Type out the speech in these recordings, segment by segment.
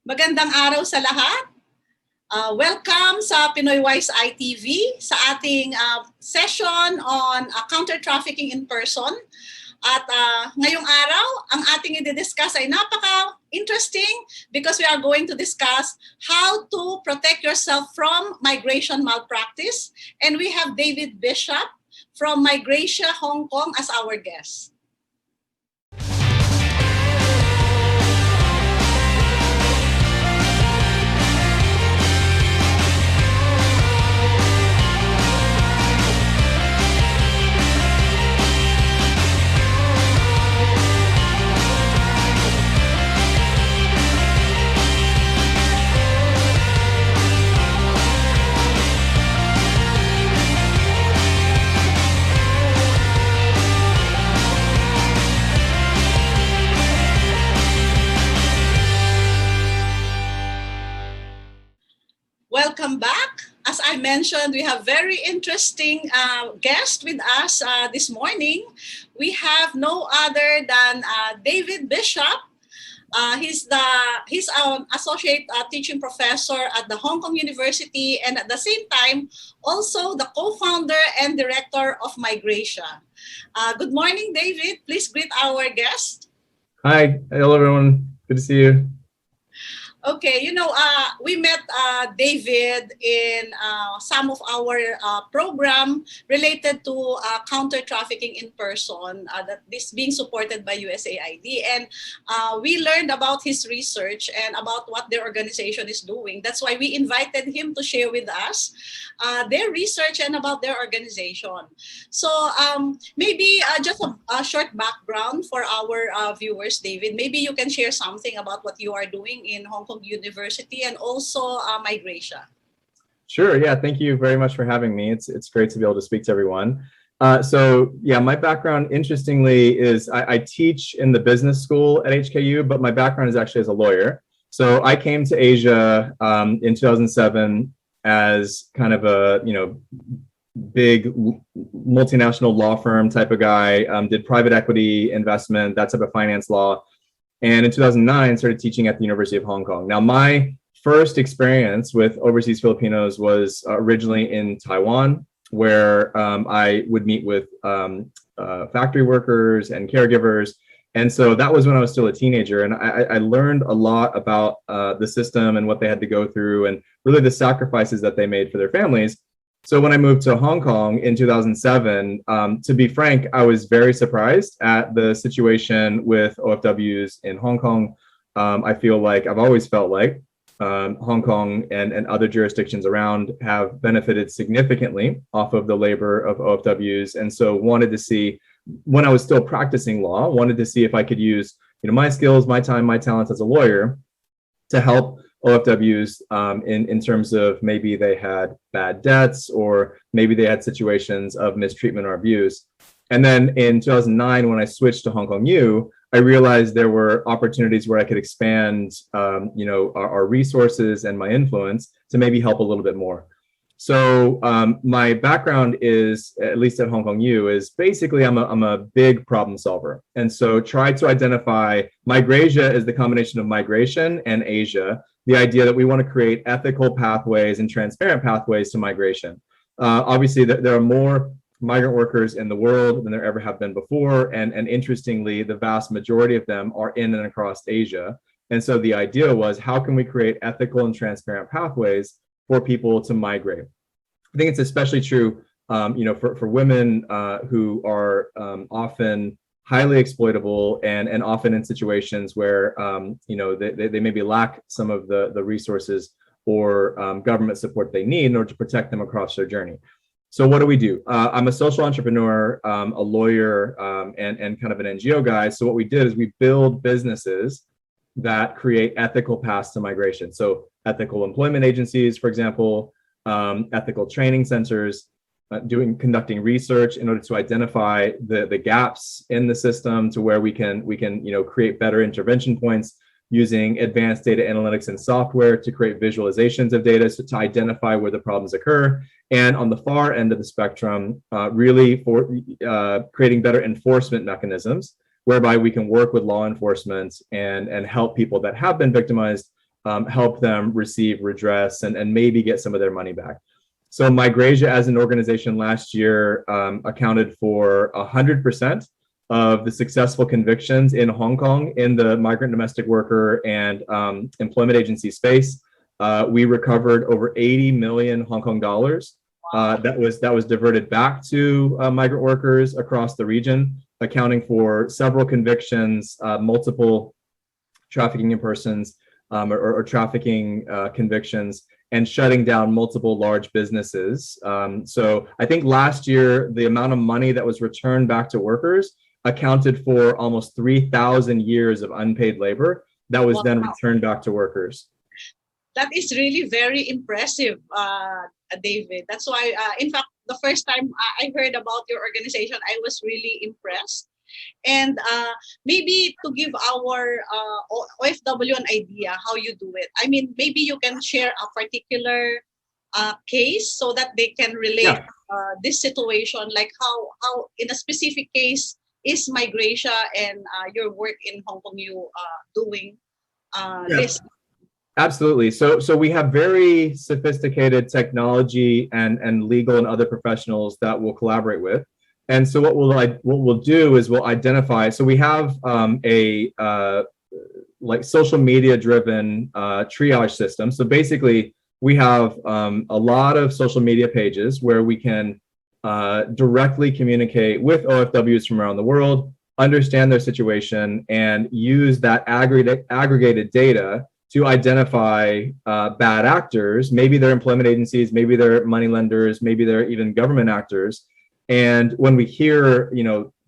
Magandang araw sa lahat. Welcome sa Pinoy Wise ITV sa ating session on counter-trafficking in person. At ngayong araw, ang ating i-discuss ay napaka-interesting because we are going to discuss how to protect yourself from migration malpractice. And we have David Bishop from Migrasia Hong Kong as our guest. Welcome back. As I mentioned, we have very interesting guest with us this morning. We have no other than David Bishop. He's an associate teaching professor at the Hong Kong University, and at the same time, also the co-founder and director of Migrasia. Good morning, David. Please greet our guest. Hi, hello everyone. Good to see you. Okay, we met David in some of our program related to counter-trafficking in person, that this being supported by USAID. And we learned about his research and about what their organization is doing. That's why we invited him to share with us their research and about their organization. So maybe just a short background for our viewers, David. Maybe you can share something about what you are doing in Hong Kong University and also Migrasia. Sure, yeah, thank you very much for having me. It's great to be able to speak to everyone. So yeah, my background, interestingly, is I teach in the business school at HKU, but my background is actually as a lawyer. So I came to Asia in 2007 as kind of a, big multinational law firm type of guy, did private equity investment, that type of finance law. And in 2009, started teaching at the University of Hong Kong. Now, my first experience with overseas Filipinos was originally in Taiwan, where I would meet with factory workers and caregivers. And so that was when I was still a teenager. And I learned a lot about the system and what they had to go through and really the sacrifices that they made for their families. So when I moved to Hong Kong in 2007, to be frank, I was very surprised at the situation with OFWs in Hong Kong. I feel like I've always felt like Hong Kong and other jurisdictions around have benefited significantly off of the labor of OFWs. And so wanted to see, when I was still practicing law, wanted to see if I could use my skills, my time, my talents as a lawyer to help OFWs in terms of maybe they had bad debts or maybe they had situations of mistreatment or abuse. And then in 2009, when I switched to Hong Kong U, I realized there were opportunities where I could expand our resources and my influence to maybe help a little bit more. So my background is, at least at Hong Kong U, is basically I'm a big problem solver. And so try to identify, Migrasia is the combination of migration and Asia, the idea that we want to create ethical pathways and transparent pathways to migration. Obviously, there are more migrant workers in the world than there ever have been before. And interestingly, the vast majority of them are in and across Asia. And so the idea was, how can we create ethical and transparent pathways for people to migrate? I think it's especially true, for women who are often highly exploitable and often in situations where they maybe lack some of the resources or government support they need in order to protect them across their journey. So what do? I'm a social entrepreneur, a lawyer, and kind of an NGO guy. So what we did is we build businesses that create ethical paths to migration. So ethical employment agencies, for example, ethical training centers, conducting research in order to identify the gaps in the system to where we can create better intervention points, using advanced data analytics and software to create visualizations of data to identify where the problems occur. And on the far end of the spectrum, really for creating better enforcement mechanisms whereby we can work with law enforcement and help people that have been victimized help them receive redress and maybe get some of their money back. So Migrasia as an organization last year accounted for 100% of the successful convictions in Hong Kong in the migrant domestic worker and employment agency space. We recovered over 80 million Hong Kong dollars that was diverted back to migrant workers across the region, accounting for several convictions, multiple trafficking in persons or trafficking convictions, and shutting down multiple large businesses. So I think last year, the amount of money that was returned back to workers accounted for almost 3,000 years of unpaid labor that was then returned back to workers. That is really very impressive, David. That's why, in fact, the first time I heard about your organization, I was really impressed. And maybe to give our OFW an idea how you do it. I mean, maybe you can share a particular case so that they can relate this situation, like how in a specific case is Migrasia and your work in Hong Kong you doing this. Absolutely. So we have very sophisticated technology and legal and other professionals that we'll collaborate with. And so what we'll do is we'll identify. So we have a like social media driven triage system. So basically, we have a lot of social media pages where we can directly communicate with OFWs from around the world, understand their situation, and use that aggregated data to identify bad actors. Maybe they're employment agencies, maybe they're money lenders, maybe they're even government actors. And when we hear,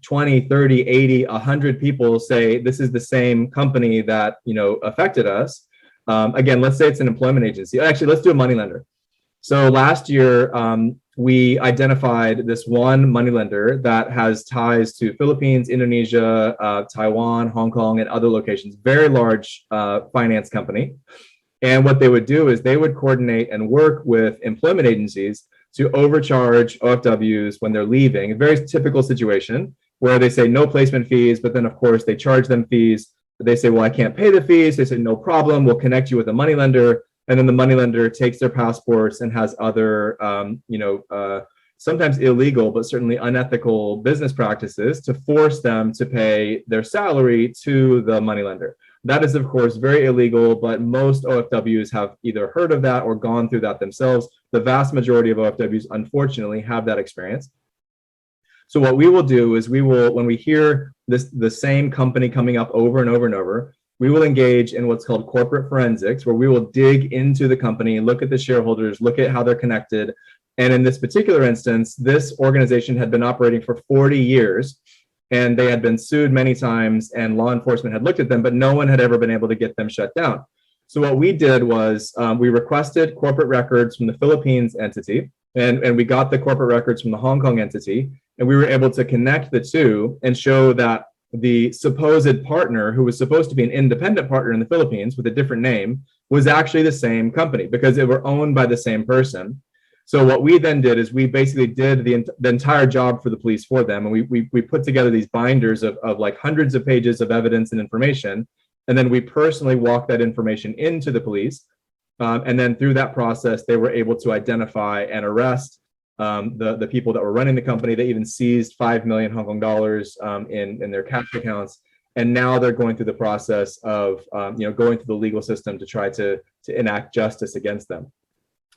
20, 30, 80, 100 people say this is the same company that, affected us. Again, let's say it's an employment agency. Actually, let's do a money lender. So last year, we identified this one money lender that has ties to Philippines, Indonesia, Taiwan, Hong Kong, and other locations, very large finance company. And what they would do is they would coordinate and work with employment agencies to overcharge OFWs when they're leaving. A very typical situation where they say no placement fees, but then of course they charge them fees. They say, well, I can't pay the fees. They say, no problem, we'll connect you with a money lender. And then the money lender takes their passports and has other, sometimes illegal, but certainly unethical business practices to force them to pay their salary to the money lender. That is, of course, very illegal, but most OFWs have either heard of that or gone through that themselves. The vast majority of OFWs, unfortunately, have that experience. So what we will do is when we hear the same company coming up over and over and over, we will engage in what's called corporate forensics, where we will dig into the company, look at the shareholders, look at how they're connected. And in this particular instance, this organization had been operating for 40 years. And they had been sued many times and law enforcement had looked at them, but no one had ever been able to get them shut down. So what we did was we requested corporate records from the Philippines entity, and we got the corporate records from the Hong Kong entity, and we were able to connect the two and show that the supposed partner, who was supposed to be an independent partner in the Philippines with a different name, was actually the same company because they were owned by the same person. So what we then did is we basically did the entire job for the police for them. And we put together these binders of like hundreds of pages of evidence and information. And then we personally walked that information into the police. And then through that process, they were able to identify and arrest the people that were running the company. They even seized 5 million Hong Kong dollars in their cash accounts. And now they're going through the process of going through the legal system to try to enact justice against them.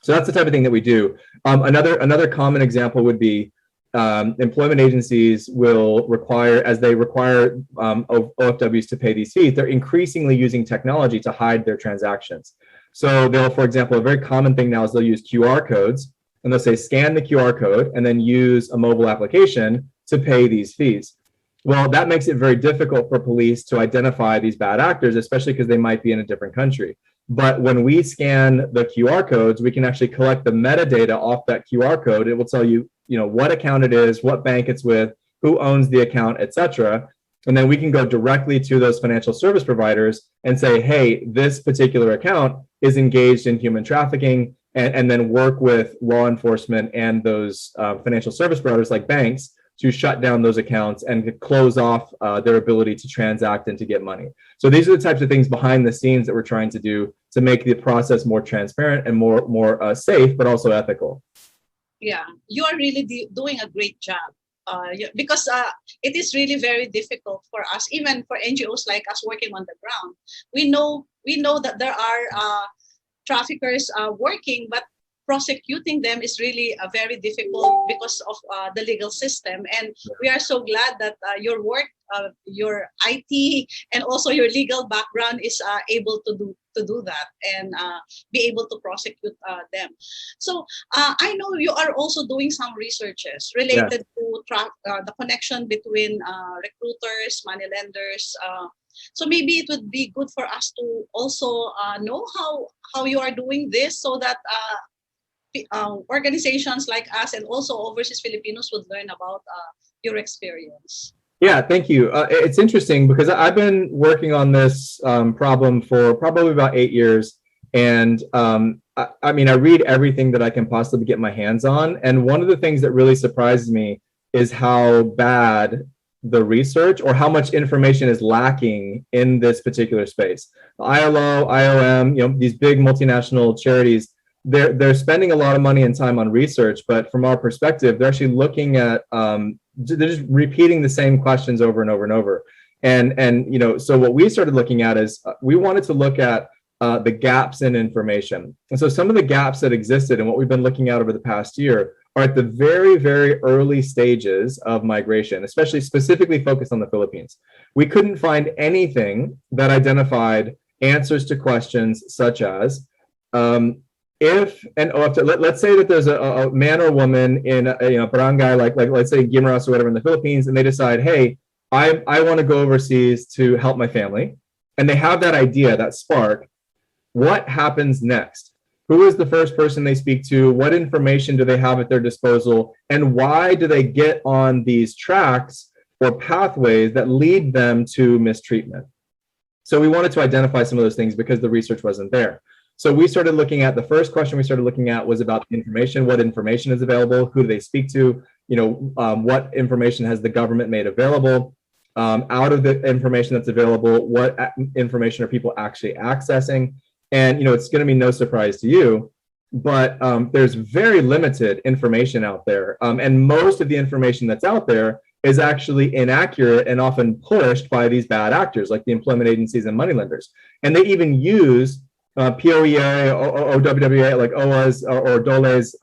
So that's the type of thing that we do. Another common example would be employment agencies will require, as they require OFWs to pay these fees, they're increasingly using technology to hide their transactions. So they'll, for example, a very common thing now is they'll use QR codes, and they'll say, scan the QR code and then use a mobile application to pay these fees. Well, that makes it very difficult for police to identify these bad actors, especially because they might be in a different country. But when we scan the QR codes, we can actually collect the metadata off that QR code. It will tell you, what account it is, what bank it's with, who owns the account, etc. And then we can go directly to those financial service providers and say, hey, this particular account is engaged in human trafficking, and then work with law enforcement and those financial service providers like banks to shut down those accounts and to close off their ability to transact and to get money. So these are the types of things behind the scenes that we're trying to do to make the process more transparent and more safe, but also ethical. Yeah, you are really doing a great job. Because it is really very difficult for us, even for NGOs like us working on the ground. We know that there are traffickers working, but prosecuting them is really very difficult because of the legal system. And we are so glad that your work, your IT, and also your legal background is able to do that and be able to prosecute them. So I know you are also doing some researches related to the connection between recruiters, moneylenders. So maybe it would be good for us to also know how you are doing this, so that organizations like us and also overseas Filipinos would learn about your experience. Yeah, thank you. It's interesting because I've been working on this problem for probably about 8 years. And I mean, I read everything that I can possibly get my hands on. And one of the things that really surprises me is how bad the research or how much information is lacking in this particular space. ILO, IOM, these big multinational charities, they're spending a lot of money and time on research, but from our perspective, they're actually looking at they're just repeating the same questions over and over and over. And so what we started looking at is we wanted to look at the gaps in information. And so some of the gaps that existed and what we've been looking at over the past year are at the very, very early stages of migration, especially specifically focused on the Philippines. We couldn't find anything that identified answers to questions such as, if an OFW, let's say that there's a man or woman in a barangay, like let's say Guimaras or whatever in the Philippines, and they decide, hey, I want to go overseas to help my family, and they have that idea, that spark. What happens next? Who is the first person they speak to? What information do they have at their disposal? And why do they get on these tracks or pathways that lead them to mistreatment? So we wanted to identify some of those things because the research wasn't there. So we started looking at, the first question we started looking at was about information. What information is available? Who do they speak to? What information has the government made available? Out of the information that's available, what information are people actually accessing? And it's going to be no surprise to you, but there's very limited information out there. And most of the information that's out there is actually inaccurate and often pushed by these bad actors like the employment agencies and moneylenders. And they even use POEA, OWWA, like OWWA's or DOLE's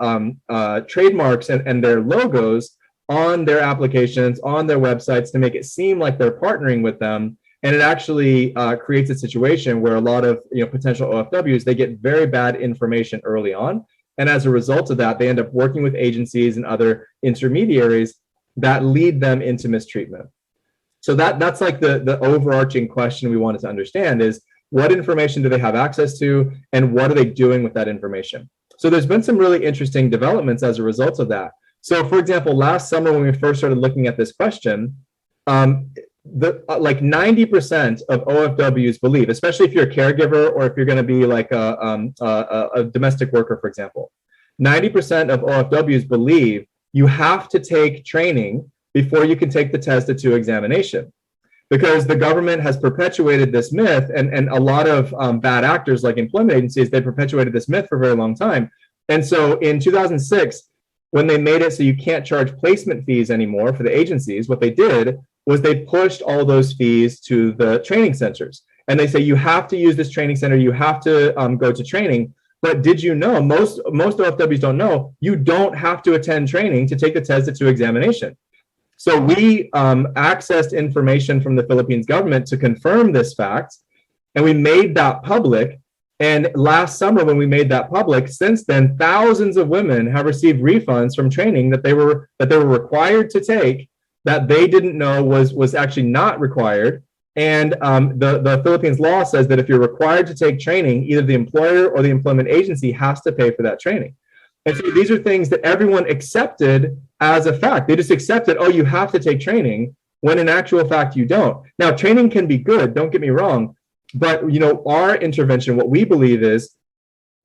trademarks and their logos on their applications, on their websites, to make it seem like they're partnering with them. And it actually creates a situation where a lot of potential OFWs, they get very bad information early on. And as a result of that, they end up working with agencies and other intermediaries that lead them into mistreatment. So that's like the overarching question we wanted to understand is, what information do they have access to, and what are they doing with that information? So there's been some really interesting developments as a result of that. So for example, last summer when we first started looking at this question, like 90% of OFWs believe, especially if you're a caregiver or if you're going to be like a domestic worker, for example, 90% of OFWs believe you have to take training before you can take the test at 2 examination. Because the government has perpetuated this myth, and a lot of bad actors like employment agencies, they perpetuated this myth for a very long time. And so in 2006, when they made it so you can't charge placement fees anymore for the agencies, what they did was they pushed all those fees to the training centers. And they say, you have to use this training center, you have to go to training. But did you know, most OFWs don't know, you don't have to attend training to take the test at 2 examination. So we accessed information from the Philippines government to confirm this fact, and we made that public. And last summer when we made that public, since then, thousands of women have received refunds from training that they were required to take, that they didn't know was actually not required. And the Philippines law says that if you're required to take training, either the employer or the employment agency has to pay for that training. And so these are things that everyone accepted as a fact. They just accepted, oh, you have to take training, when in actual fact you don't. Now, training can be good, don't get me wrong, but our intervention, what we believe is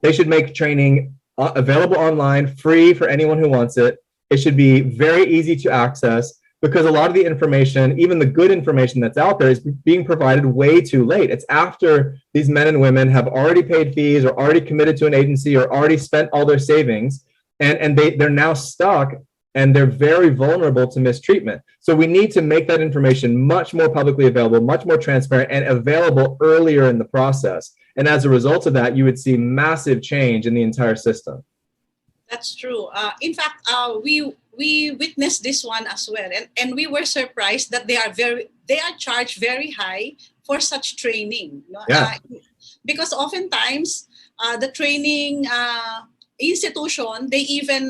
they should make training available online, free for anyone who wants it. It should be very easy to access, because a lot of the information, even the good information that's out there, is being provided way too late. It's after these men and women have already paid fees or already committed to an agency or already spent all their savings, and they're now stuck and they're very vulnerable to mistreatment. So we need to make that information much more publicly available, much more transparent, and available earlier in the process. And as a result of that, you would see massive change in the entire system. That's true. In fact, we witnessed this one as well, and we were surprised that they are charged very high for such training. Yeah. Because oftentimes the training institution,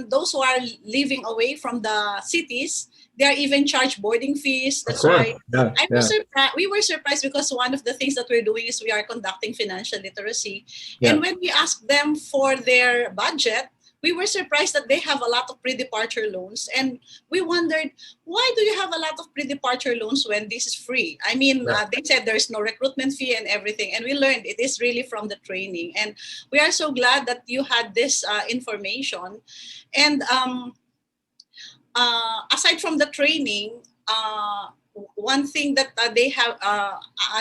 those who are living away from the cities, they are even charged boarding fees. That's why we were surprised, because one of the things that we're doing is we are conducting financial literacy. Yeah. And when we asked them for their budget, we were surprised that they have a lot of pre-departure loans. And we wondered, why do you have a lot of pre-departure loans when this is free? I mean, they said there's no recruitment fee and everything. And we learned it is really from the training. And we are so glad that you had this information. And aside from the training, one thing that they have,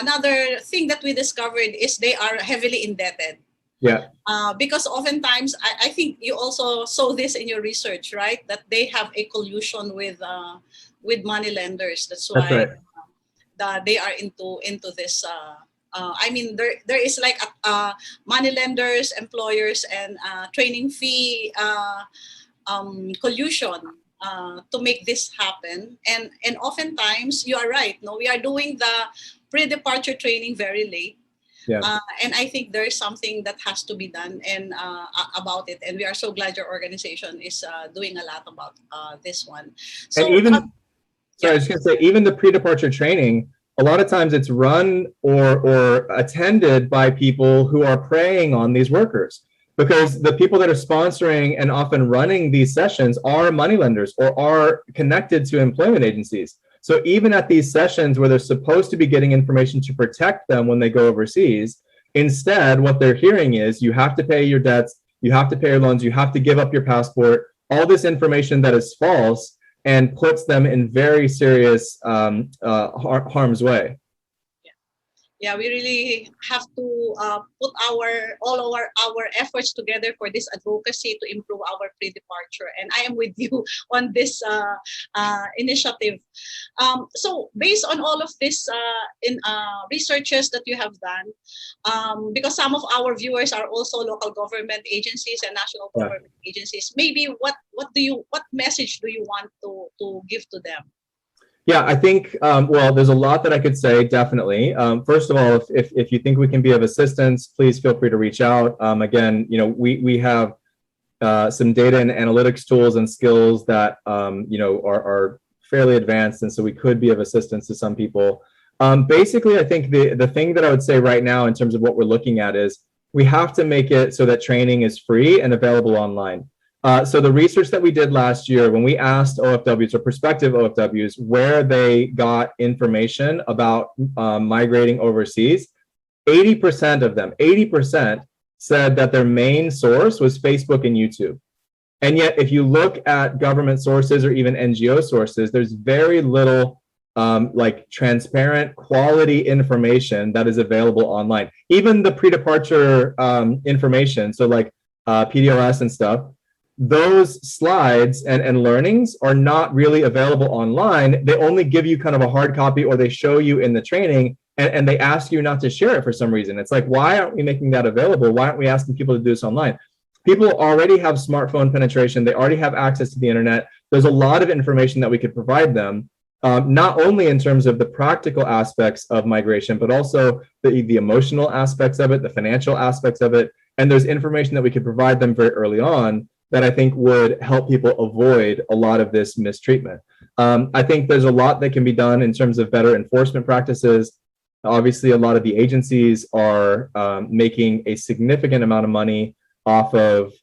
another thing that we discovered is they are heavily indebted. Yeah. Because oftentimes, I think you also saw this in your research, right? That they have a collusion with money lenders. That's why they are into this. I mean, there is like money lenders, employers, and training fee collusion to make this happen. And oftentimes, you are right. No, we are doing the pre-departure training very late. Yeah. And I think there is something that has to be done about it. And we are so glad your organization is doing a lot about this one. So, and even, I was going to say, even the pre-departure training, a lot of times it's run or attended by people who are preying on these workers, because the people that are sponsoring and often running these sessions are moneylenders or are connected to employment agencies. So even at these sessions where they're supposed to be getting information to protect them when they go overseas, instead, what they're hearing is you have to pay your debts, you have to pay your loans, you have to give up your passport, all this information that is false and puts them in very serious harm's way. Yeah, we really have to put all our efforts together for this advocacy to improve our pre-departure. And I am with you on this initiative. So based on all of this researches that you have done, because some of our viewers are also local government agencies and national government agencies, maybe what message do you want to give to them? Yeah, I think, well, there's a lot that I could say, definitely. First of all, if you think we can be of assistance, please feel free to reach out. Again, we have some data and analytics tools and skills that, are fairly advanced, and so we could be of assistance to some people. Basically, I think the thing that I would say right now in terms of what we're looking at is we have to make it so that training is free and available online. So the research that we did last year, when we asked OFWs or prospective OFWs where they got information about migrating overseas, 80% of them, 80% said that their main source was Facebook and YouTube. And yet, if you look at government sources or even NGO sources, there's very little like transparent quality information that is available online. Even the pre-departure information, so like PDLS and stuff, those slides and learnings are not really available online. They only give you kind of a hard copy, or they show you in the training, and they ask you not to share it for some reason. It's like, why aren't we making that available? Why aren't we asking people to do this online? People already have smartphone penetration. They already have access to the internet. There's a lot of information that we could provide them, not only in terms of the practical aspects of migration, but also the emotional aspects of it, the financial aspects of it. And there's information that we could provide them very early on that I think would help people avoid a lot of this mistreatment. I think there's a lot that can be done in terms of better enforcement practices. Obviously, a lot of the agencies are making a significant amount of money off of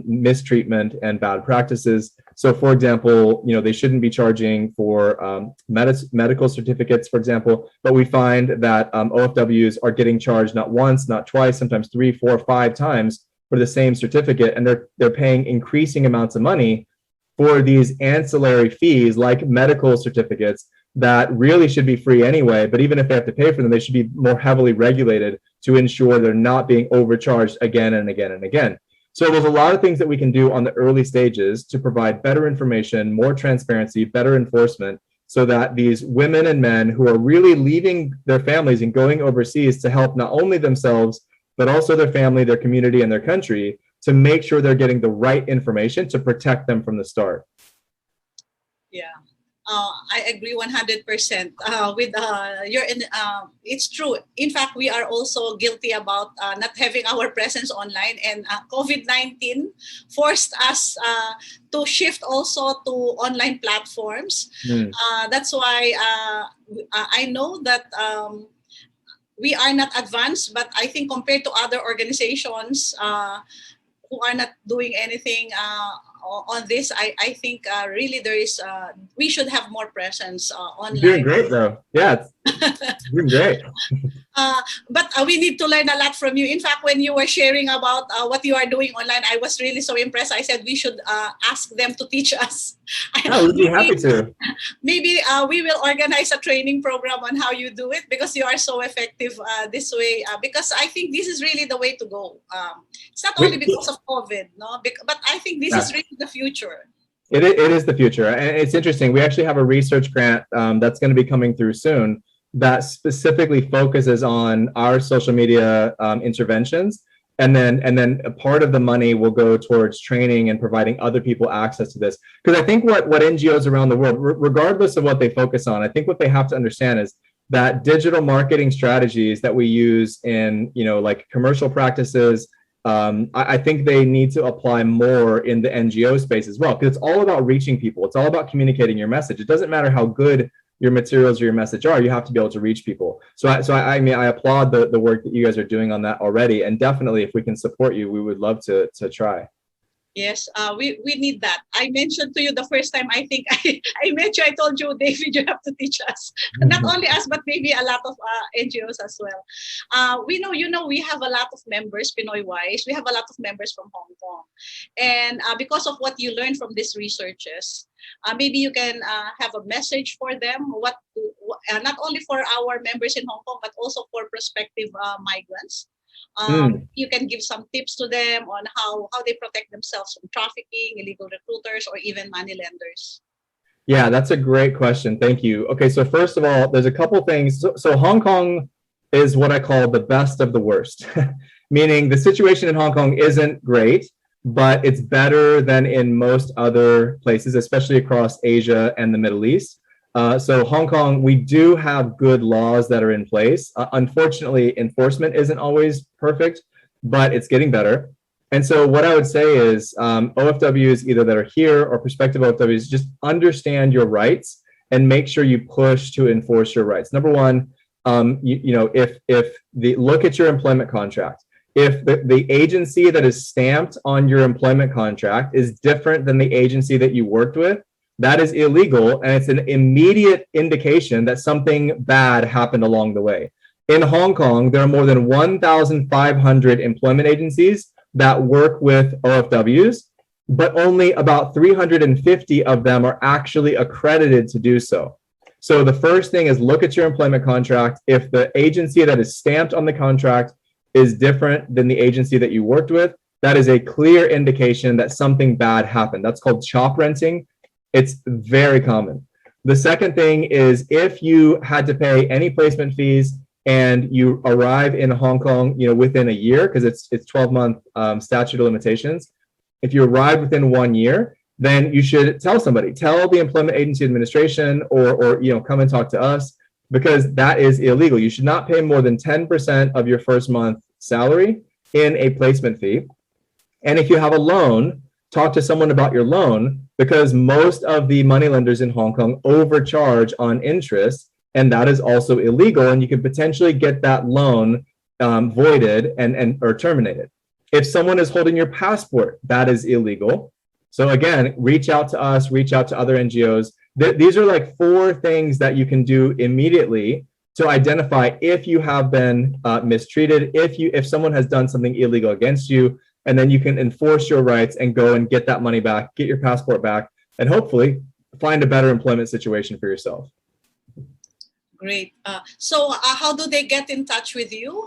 mistreatment and bad practices. So, for example, they shouldn't be charging for medical certificates, for example, but we find that OFWs are getting charged not once, not twice, sometimes 3, 4, 5 times for the same certificate, and they're paying increasing amounts of money for these ancillary fees like medical certificates that really should be free anyway, but even if they have to pay for them, they should be more heavily regulated to ensure they're not being overcharged again and again and again. So there's a lot of things that we can do on the early stages to provide better information, more transparency, better enforcement, so that these women and men who are really leaving their families and going overseas to help not only themselves, but also their family, their community, and their country, to make sure they're getting the right information to protect them from the start. Yeah. I agree 100% with your. It's true. In fact, we are also guilty about not having our presence online, and COVID-19 forced us to shift also to online platforms. That's why I know that we are not advanced, but I think compared to other organizations who are not doing anything on this, I think really there is, we should have more presence online. You're doing great though. Yeah, it's doing great. But we need to learn a lot from you. In fact, when you were sharing about what you are doing online, I was really so impressed. I said we should ask them to teach us. Oh, we'd be happy to. Maybe we will organize a training program on how you do it, because you are so effective this way. Because I think this is really the way to go. It's not only because of COVID, no, but I think this is really the future. It is the future. And it's interesting. We actually have a research grant that's going to be coming through soon that specifically focuses on our social media interventions. And then a part of the money will go towards training and providing other people access to this. Because I think what NGOs around the world, regardless of what they focus on, I think what they have to understand is that digital marketing strategies that we use in, like commercial practices, I think they need to apply more in the NGO space as well, because it's all about reaching people. It's all about communicating your message. It doesn't matter how good your materials or your message are, you have to be able to reach people. So I mean, I applaud the work that you guys are doing on that already. And definitely, if we can support you, we would love to try. Yes, we need that. I mentioned to you the first time, I think I met you, I told you, David, you have to teach us. Not only us, but maybe a lot of NGOs as well. We know, we have a lot of members, Pinoy-wise. We have a lot of members from Hong Kong. And because of what you learned from these researches, maybe you can have a message for them, not only for our members in Hong Kong, but also for prospective migrants. You can give some tips to them on how they protect themselves from trafficking, illegal recruiters, or even money lenders. Yeah, that's a great question. Thank you. Okay, so first of all, there's a couple things. So Hong Kong is what I call the best of the worst, meaning the situation in Hong Kong isn't great, but it's better than in most other places, especially across Asia and the Middle East. So Hong Kong, we do have good laws that are in place. Unfortunately, enforcement isn't always perfect, but it's getting better. And so what I would say is OFWs, either that are here or prospective OFWs, just understand your rights and make sure you push to enforce your rights. Number one, look at your employment contract. If the agency that is stamped on your employment contract is different than the agency that you worked with, that is illegal, and it's an immediate indication that something bad happened along the way. In Hong Kong, there are more than 1,500 employment agencies that work with OFWs, but only about 350 of them are actually accredited to do so. So the first thing is look at your employment contract. If the agency that is stamped on the contract is different than the agency that you worked with, that is a clear indication that something bad happened. That's called chop renting. It's very common. The second thing is if you had to pay any placement fees and you arrive in Hong Kong, within a year, because it's 12-month statute of limitations. If you arrive within 1 year, then you should tell somebody, tell the Employment Agency Administration, or come and talk to us, because that is illegal. You should not pay more than 10% of your first month salary in a placement fee. And if you have a loan, talk to someone about your loan, because most of the moneylenders in Hong Kong overcharge on interest, and that is also illegal, and you could potentially get that loan voided or terminated. If someone is holding your passport, that is illegal. So again, reach out to us, reach out to other NGOs. These are like 4 things that you can do immediately to identify if you have been mistreated, if someone has done something illegal against you, and then you can enforce your rights and go and get that money back, get your passport back, and hopefully find a better employment situation for yourself. Great. So how do they get in touch with you?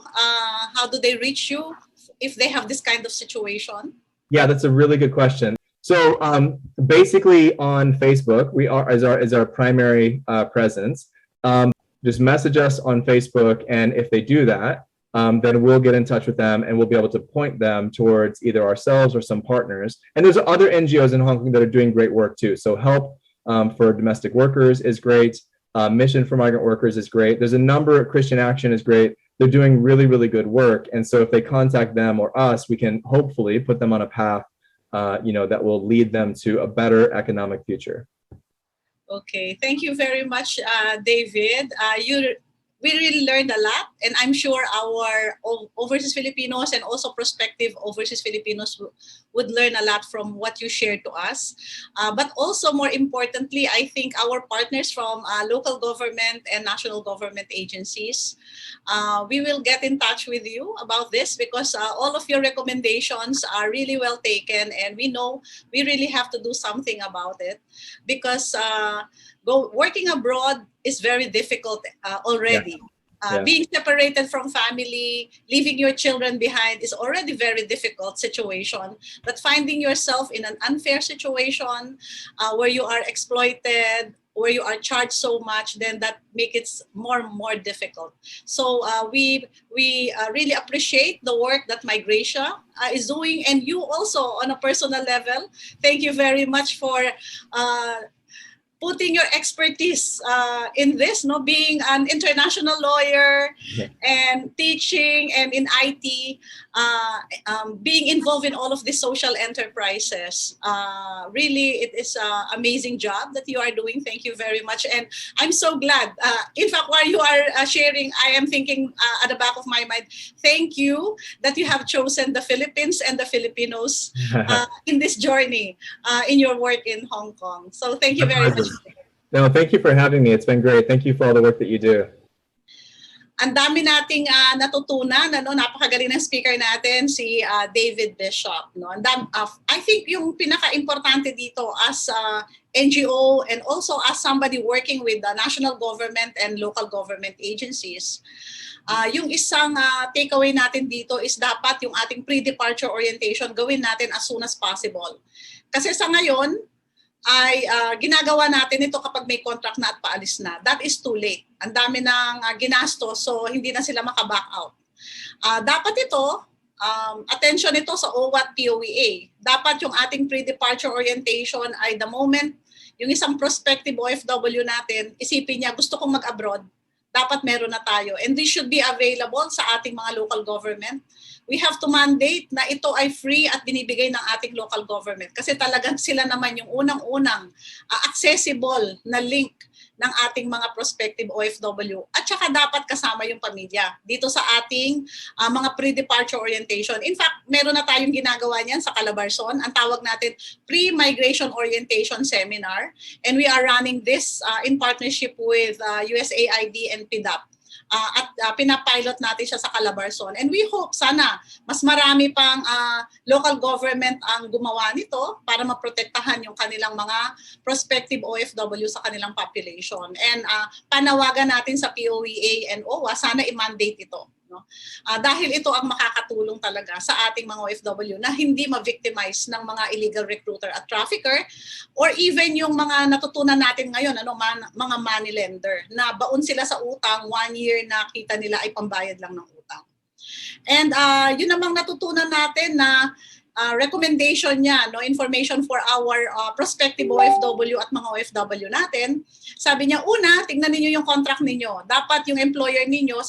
How do they reach you if they have this kind of situation? Yeah, that's a really good question. So basically on Facebook, we are as our primary presence. Just message us on Facebook, and if they do that, then we'll get in touch with them and we'll be able to point them towards either ourselves or some partners. And there's other NGOs in Hong Kong that are doing great work too. So Help for Domestic Workers is great. Mission for Migrant Workers is great. There's a number, Christian Action is great. They're doing really, really good work. And so if they contact them or us, we can hopefully put them on a path that will lead them to a better economic future. Okay, thank you very much, David. We really learned a lot, and I'm sure our overseas Filipinos and also prospective overseas Filipinos would learn a lot from what you shared to us. But also, more importantly, I think our partners from local government and national government agencies, we will get in touch with you about this, because all of your recommendations are really well taken, and we know we really have to do something about it, because working abroad is very difficult already. Being separated from family, leaving your children behind is already very difficult situation. But finding yourself in an unfair situation where you are exploited, where you are charged so much, then that makes it more difficult. So we really appreciate the work that Migrasia is doing, and you also on a personal level. Thank you very much for putting your expertise in this, being an international lawyer and teaching and in IT, being involved in all of these social enterprises. Really, it is an amazing job that you are doing. Thank you very much. And I'm so glad. In fact, while you are sharing, I am thinking at the back of my mind, thank you that you have chosen the Philippines and the Filipinos in this journey in your work in Hong Kong. So thank you very much. No, thank you for having me. It's been great. Thank you for all the work that you do. Ang dami nating natutunan, napakagaling ng speaker natin, si David Bishop. I think yung pinaka-importante dito as NGO and also as somebody working with the national government and local government agencies, yung isang takeaway natin dito is dapat yung ating pre-departure orientation gawin natin as soon as possible. Kasi sa ngayon, ay ginagawa natin ito kapag may contract na at paalis na. That is too late. Ang dami ng ginastos, so hindi na sila maka-back out. Dapat ito, attention ito sa OWWA at POEA. Dapat yung ating pre-departure orientation ay the moment yung isang prospective OFW natin, isipin niya, gusto kong mag-abroad, dapat meron na tayo. And this should be available sa ating mga local government. We have to mandate na ito ay free at binibigay ng ating local government. Kasi talagang sila naman yung unang-unang accessible na link ng ating mga prospective OFW. At saka dapat kasama yung pamilya dito sa ating mga pre-departure orientation. In fact, meron na tayong ginagawa niyan sa Calabarzon. Ang tawag natin Pre-Migration Orientation Seminar. And we are running this in partnership with USAID and PDAP. At pinapilot natin siya sa Calabarzon. And we hope sana mas marami pang local government ang gumawa nito para maprotektahan yung kanilang mga prospective OFW sa kanilang population. And panawagan natin sa POEA and OWWA, sana i-mandate ito. Dahil ito ang makakatulong talaga sa ating mga OFW na hindi ma-victimize ng mga illegal recruiter at trafficker, or even yung mga natutunan natin ngayon, mga money lender, na baon sila sa utang, 1 year na kita nila ay pambayad lang ng utang. And yun namang natutunan natin na recommendation niya, information for our prospective OFW at mga OFW natin. Sabi niya, una, tingnan niyo yung contract ninyo. Dapat yung employer ninyo,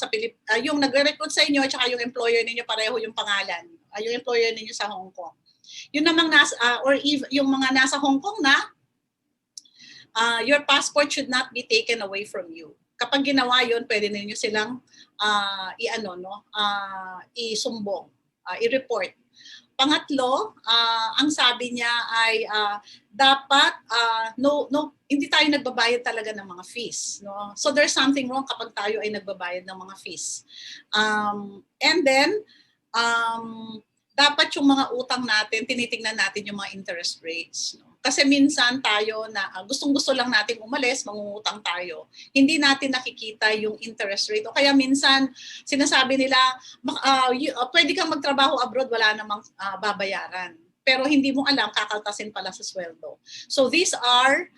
yung nagre-recruit sa inyo, at saka yung employer ninyo pareho yung pangalan. Yung employer ninyo sa Hong Kong. Yun namang yung mga nasa Hong Kong na, your passport should not be taken away from you. Kapag ginawa yun, pwede ninyo silang isumbong, i-report. Pangatlo, ang sabi niya ay dapat hindi tayo nagbabayad talaga ng mga fees. So there's something wrong kapag tayo ay nagbabayad ng mga fees. And then, dapat yung mga utang natin, tinitingnan natin yung mga interest rates. Kasi minsan tayo na gustong-gusto lang nating umalis, mangungutang tayo. Hindi natin nakikita yung interest rate. O kaya minsan sinasabi nila, pwede kang magtrabaho abroad, wala namang babayaran. Pero hindi mo alam, kakaltasin pala sa sweldo. So these are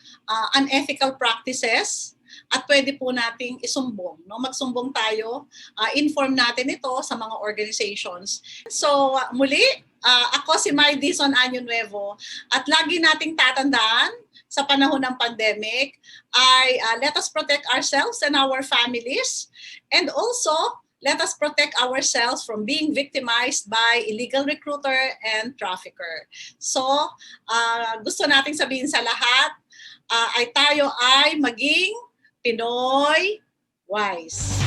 unethical practices at pwede po nating isumbong. No? Magsumbong tayo, inform natin ito sa mga organizations. So muli, ako si May Dizon Año Nuevo at lagi nating tatandaan sa panahon ng pandemic ay let us protect ourselves and our families, and also let us protect ourselves from being victimized by illegal recruiter and trafficker. So, gusto nating sabihin sa lahat ay tayo ay maging Pinoy wise.